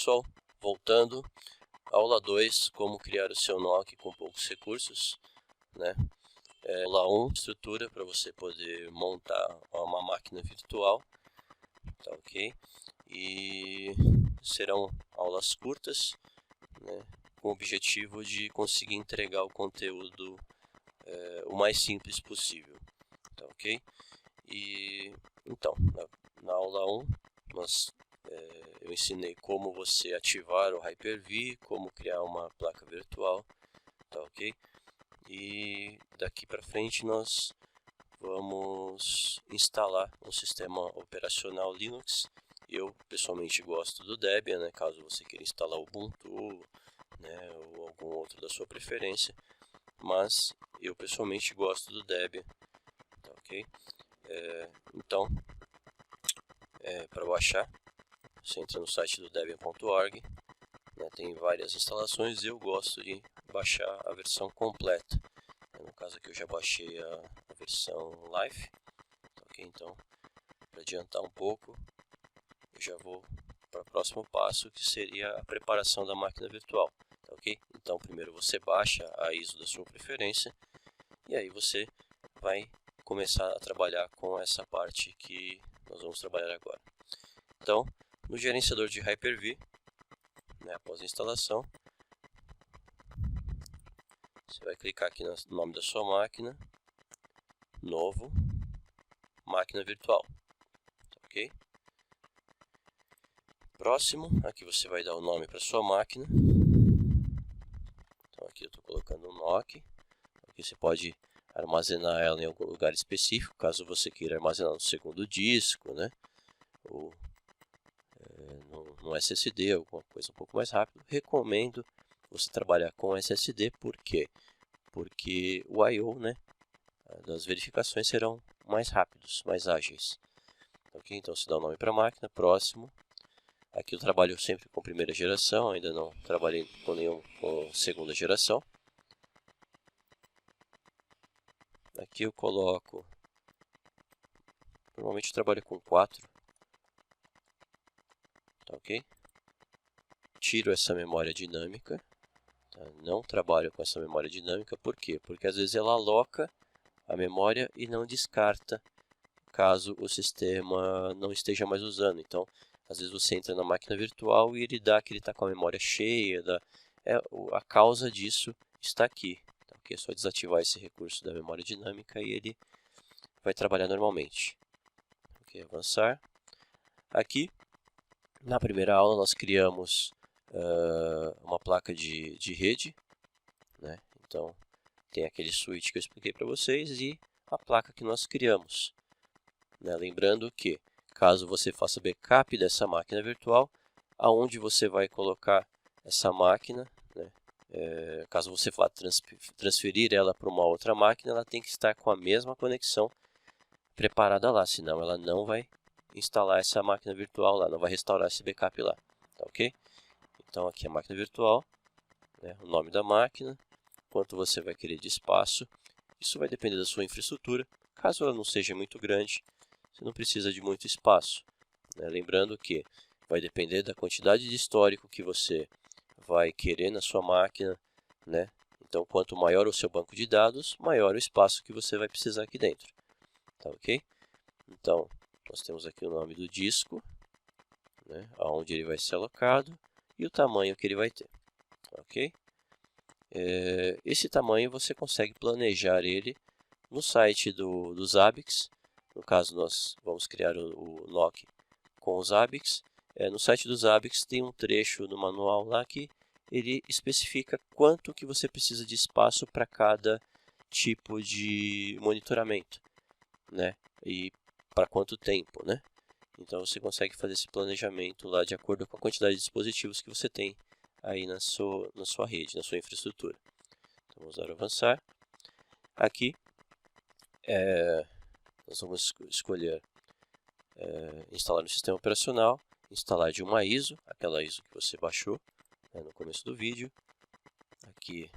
pessoal, voltando, aula 2, como criar o seu NOC com poucos recursos, né? Aula 1, estrutura para você poder montar uma máquina virtual, tá ok? E serão aulas curtas, né? Com o objetivo de conseguir entregar o conteúdo o mais simples possível, tá ok? E então, na aula 1, eu ensinei como você ativar o Hyper-V, como criar uma placa virtual, tá ok? E daqui para frente nós vamos instalar um sistema operacional Linux. Eu pessoalmente gosto do Debian, né? Caso você queira instalar o Ubuntu, né? Ou algum outro da sua preferência, mas eu pessoalmente gosto do Debian, tá ok? Então, para baixar, você entra no site do debian.org, né, tem várias instalações. Eu gosto de baixar a versão completa. No caso aqui eu já baixei a versão Live, ok? Então, para adiantar um pouco, eu já vou para o próximo passo, que seria a preparação da máquina virtual, tá ok? Então, primeiro você baixa a ISO da sua preferência e aí você vai começar a trabalhar com essa parte que nós vamos trabalhar agora. Então, no gerenciador de Hyper-V, né, após a instalação, você vai clicar aqui no nome da sua máquina, novo, máquina virtual, ok? Próximo, aqui você vai dar o nome para sua máquina. Então aqui eu estou colocando um NOC. Aqui você pode armazenar ela em algum lugar específico, caso você queira armazenar no segundo disco, né? Ou no SSD, alguma coisa um pouco mais rápido. Recomendo você trabalhar com SSD, por quê? Porque o I/O, né, das verificações serão mais rápidos, mais ágeis. Ok? Então você dá o nome para a máquina, próximo. Aqui eu trabalho sempre com primeira geração, ainda não trabalhei com nenhum com segunda geração. Aqui eu coloco, normalmente eu trabalho com 4, tá ok? Tiro essa memória dinâmica, tá? Não trabalho com essa memória dinâmica, por quê? Porque às vezes ela aloca a memória e não descarta caso o sistema não esteja mais usando. Então, às vezes você entra na máquina virtual e ele dá que ele está com a memória cheia. A causa disso está aqui. Tá? É só desativar esse recurso da memória dinâmica e ele vai trabalhar normalmente. Ok, avançar. Aqui, na primeira aula, nós criamos uma placa de rede, né? Então, tem aquele switch que eu expliquei para vocês e a placa que nós criamos. Né? Lembrando que, caso você faça backup dessa máquina virtual, aonde você vai colocar essa máquina, né? Caso você vá transferir ela para uma outra máquina, ela tem que estar com a mesma conexão preparada lá, senão ela não vai instalar essa máquina virtual lá, não vai restaurar esse backup lá, tá ok? Então aqui é a máquina virtual, né? O nome da máquina, quanto você vai querer de espaço, isso vai depender da sua infraestrutura. Caso ela não seja muito grande, você não precisa de muito espaço, né? Lembrando que vai depender da quantidade de histórico que você vai querer na sua máquina, né? Então, quanto maior o seu banco de dados, maior o espaço que você vai precisar aqui dentro, tá ok? Então, nós temos aqui o nome do disco, né? Aonde ele vai ser alocado e o tamanho que ele vai ter, ok? Esse tamanho você consegue planejar ele no site do Zabbix. No caso, nós vamos criar o NOC com o Zabbix. No site do Zabbix tem um trecho do manual lá que ele especifica quanto que você precisa de espaço para cada tipo de monitoramento, né? E para quanto tempo, né? Então você consegue fazer esse planejamento lá de acordo com a quantidade de dispositivos que você tem aí na sua rede, na sua infraestrutura. Então vamos dar avançar. Aqui nós vamos escolher instalar no sistema operacional, instalar de uma ISO, aquela ISO que você baixou, né, no começo do vídeo. Aqui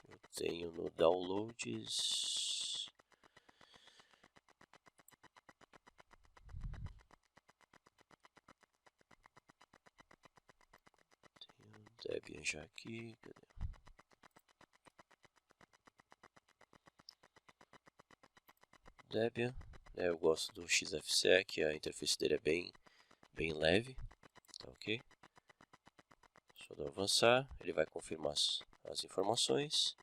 eu tenho no Downloads, Debian já aqui. Debian. Eu gosto do XFCE, a interface dele é bem leve. Tá ok? Só dá avançar, ele vai confirmar as informações.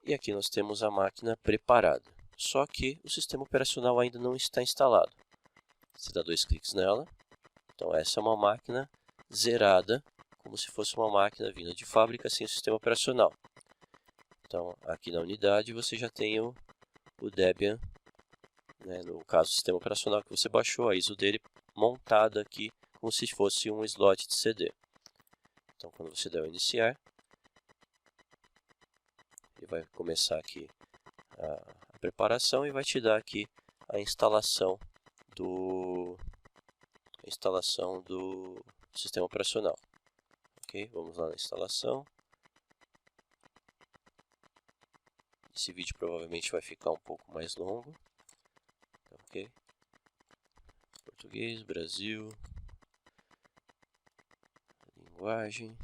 E aqui nós temos a máquina preparada. Só que o sistema operacional ainda não está instalado. Você dá 2 cliques nela. Então essa é uma máquina zerada, como se fosse uma máquina vinda de fábrica sem o sistema operacional. Então aqui na unidade você já tem o Debian, né, no caso o sistema operacional que você baixou, a ISO dele montada aqui como se fosse um slot de CD. Então quando você der o iniciar, ele vai começar aqui a preparação e vai te dar aqui a instalação do sistema operacional. Ok, vamos lá na instalação. Esse vídeo provavelmente vai ficar um pouco mais longo. Ok, português, Brasil, linguagem.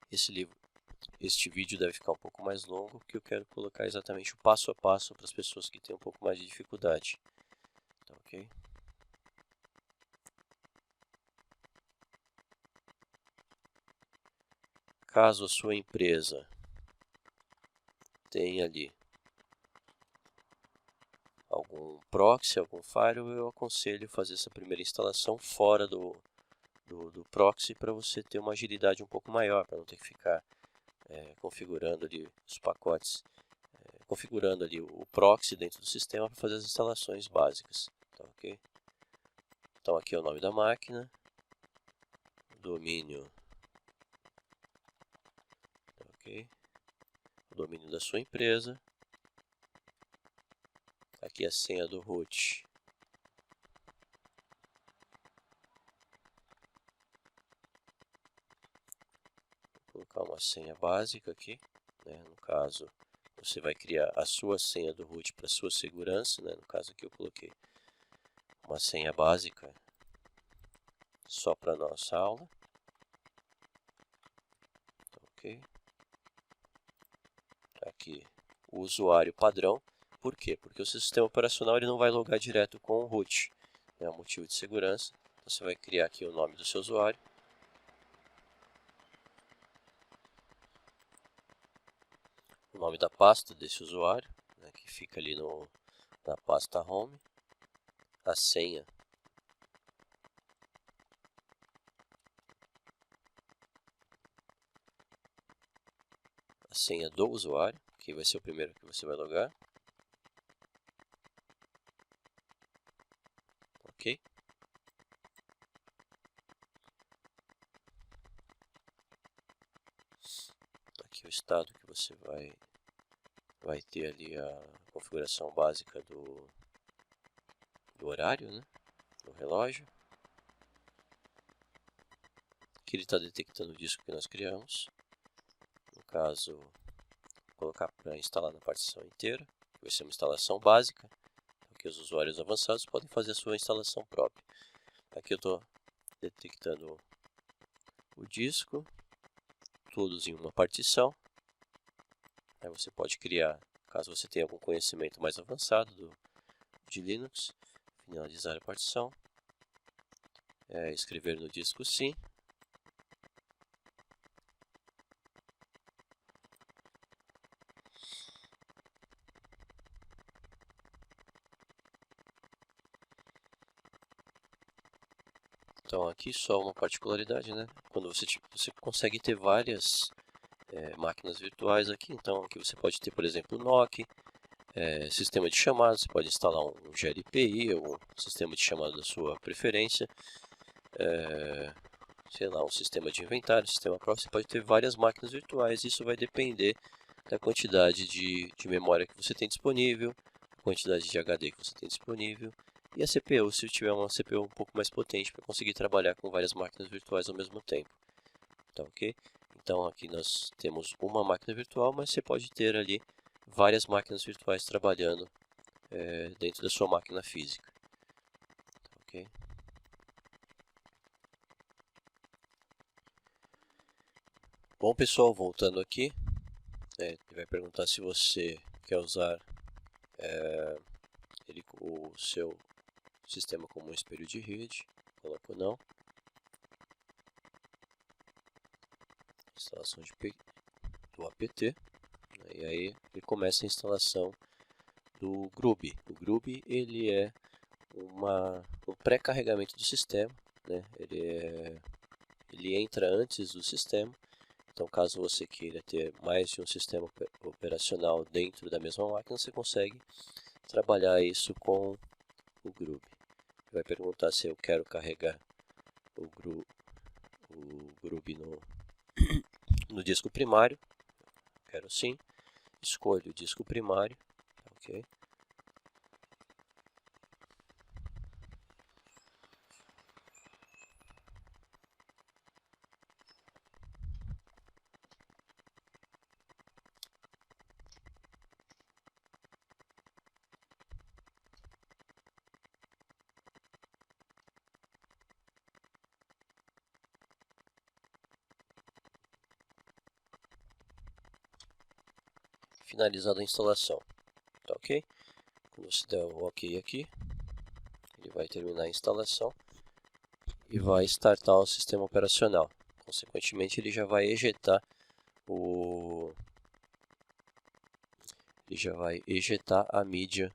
Este vídeo deve ficar um pouco mais longo, porque eu quero colocar exatamente o passo a passo para as pessoas que têm um pouco mais de dificuldade. Tá, ok? Caso a sua empresa tenha ali algum proxy, algum firewall, eu aconselho fazer essa primeira instalação fora do proxy para você ter uma agilidade um pouco maior, para não ter que ficar configurando ali os pacotes, configurando ali o proxy dentro do sistema para fazer as instalações básicas. Tá, ok? Então aqui é o nome da máquina, domínio, tá, ok? O domínio da sua empresa, aqui a senha do root. Vou colocar uma senha básica aqui, né? No caso, você vai criar a sua senha do root para sua segurança, né? No caso aqui eu coloquei uma senha básica só para nossa aula. Ok. Aqui o usuário padrão. Por quê? Porque o seu sistema operacional ele não vai logar direto com o root. É um motivo de segurança. Então, você vai criar aqui o nome do seu usuário. O nome da pasta desse usuário, né, que fica ali na pasta Home. A senha. A senha do usuário, que vai ser o primeiro que você vai logar. Ok? Aqui o estado que você vai ter ali a configuração básica do horário, né? Do relógio. Aqui ele está detectando o disco que nós criamos. No caso, vou colocar para instalar na partição inteira, que vai ser uma instalação básica, porque os usuários avançados podem fazer a sua instalação própria. Aqui eu estou detectando o disco, todos em uma partição. Aí você pode criar, caso você tenha algum conhecimento mais avançado de Linux, finalizar a partição, escrever no disco sim. Então aqui só uma particularidade, né? Quando você consegue ter várias máquinas virtuais aqui, então aqui você pode ter, por exemplo, o NOC, sistema de chamada, você pode instalar um gRPI, ou um sistema de chamada da sua preferência, sei lá, um sistema de inventário, um sistema próprio, você pode ter várias máquinas virtuais, isso vai depender da quantidade de memória que você tem disponível, a quantidade de HD que você tem disponível, e a CPU, se tiver uma CPU um pouco mais potente para conseguir trabalhar com várias máquinas virtuais ao mesmo tempo. Tá, ok? Então aqui nós temos uma máquina virtual, mas você pode ter ali várias máquinas virtuais trabalhando dentro da sua máquina física. Tá, ok? Bom, pessoal, voltando aqui, ele vai perguntar se você quer usar o seu sistema como um espelho de rede. Coloco não. Instalação do apt. E aí ele começa a instalação do Grub. O Grub ele é um pré-carregamento do sistema, né? Ele entra antes do sistema. Então, caso você queira ter mais de um sistema operacional dentro da mesma máquina, você consegue trabalhar isso com o Grub. Vai perguntar se eu quero carregar o Grub no disco primário. Quero sim. Escolho o disco primário. Ok. Finalizada a instalação. Tá ok? Quando você der o ok aqui, ele vai terminar a instalação e vai startar o sistema operacional. Consequentemente, ele já vai ejetar a mídia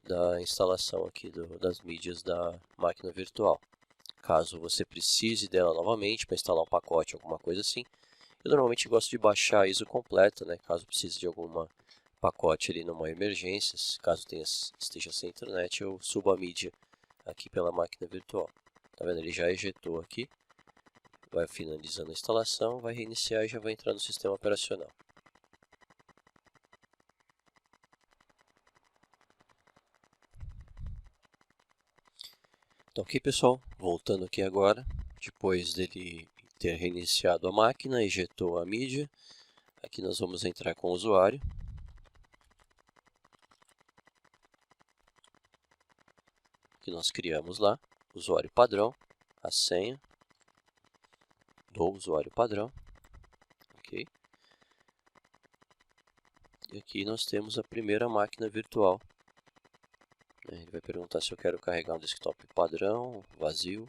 da instalação aqui das mídias da máquina virtual. Caso você precise dela novamente para instalar um pacote, alguma coisa assim, eu normalmente gosto de baixar a ISO completa, né? Caso precise de algum pacote ali numa emergência, caso esteja sem internet, eu subo a mídia aqui pela máquina virtual. Tá vendo? Ele já ejetou aqui, vai finalizando a instalação, vai reiniciar e já vai entrar no sistema operacional. Então, ok, pessoal, voltando aqui agora, depois dele ter reiniciado a máquina, ejetou a mídia, aqui nós vamos entrar com o usuário. Que nós criamos lá, usuário padrão, a senha do usuário padrão, ok? E aqui nós temos a primeira máquina virtual. Ele vai perguntar se eu quero carregar um desktop padrão, vazio.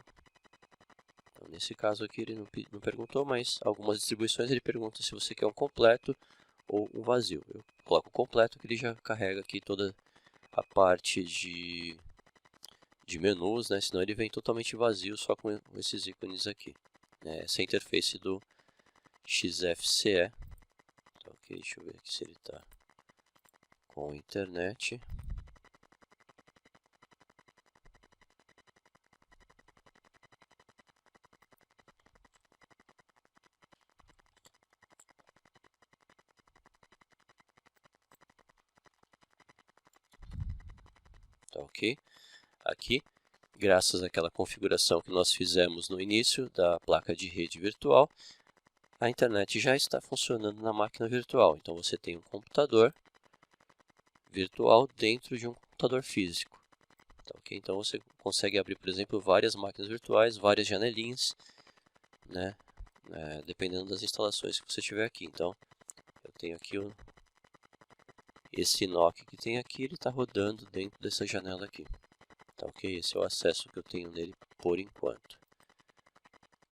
Então, nesse caso aqui ele não perguntou, mas algumas distribuições ele pergunta se você quer um completo ou um vazio. Eu coloco o completo que ele já carrega aqui toda a parte de menus, né? Senão ele vem totalmente vazio só com esses ícones aqui. Essa interface do XFCE. Então, ok, deixa eu ver aqui se ele está com internet. Tá ok? Aqui, graças àquela configuração que nós fizemos no início da placa de rede virtual, a internet já está funcionando na máquina virtual. Então você tem um computador virtual dentro de um computador físico. Tá ok? Então você consegue abrir, por exemplo, várias máquinas virtuais, várias janelinhas, né? Dependendo das instalações que você tiver aqui. Então, eu tenho aqui esse NOC que tem aqui, ele está rodando dentro dessa janela aqui. Tá ok? Esse é o acesso que eu tenho nele por enquanto.